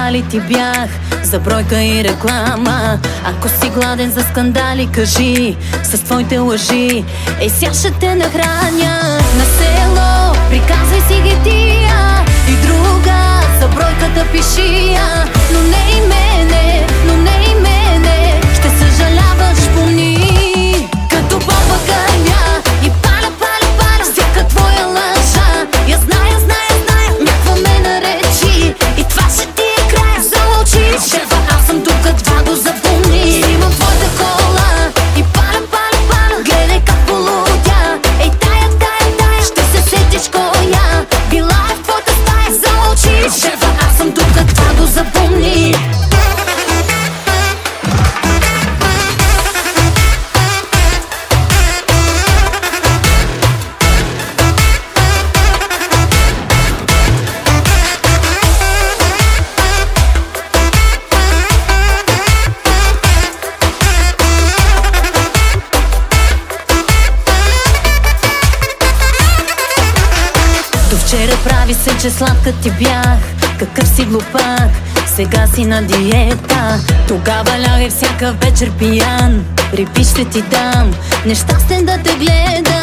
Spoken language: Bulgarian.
скандали ти бях, за бройка и реклама. Ако си гладен за скандали, кажи с твоите лъжи. Ей, сега ще те нахраня. На село приказвай си ги тия и друга за бройката пиши я. Но не и мене, но не и мене, ще съжаляваш, помни. Като бомба гърня и паля, паля, паля всяка твоя лъжа. Я зная, зная, зная, някаква ме наречи и това ще ти е края. Заучи, шефа, аз съм тук, това го запомни. Снимам твоята кола и паля, паля, паля, гледай как полудя. Ей, тая, тая, тая, ще се сетиш коя била е в твоята стая. Заучи, шефа, аз съм тук, това го запомни. До вчера прави се, че сладка ти бях. Какъв си глупак, сега си на диета. Тогава лягай всяка вечер пиян. Репи ще ти дам, нещастен да те гледам.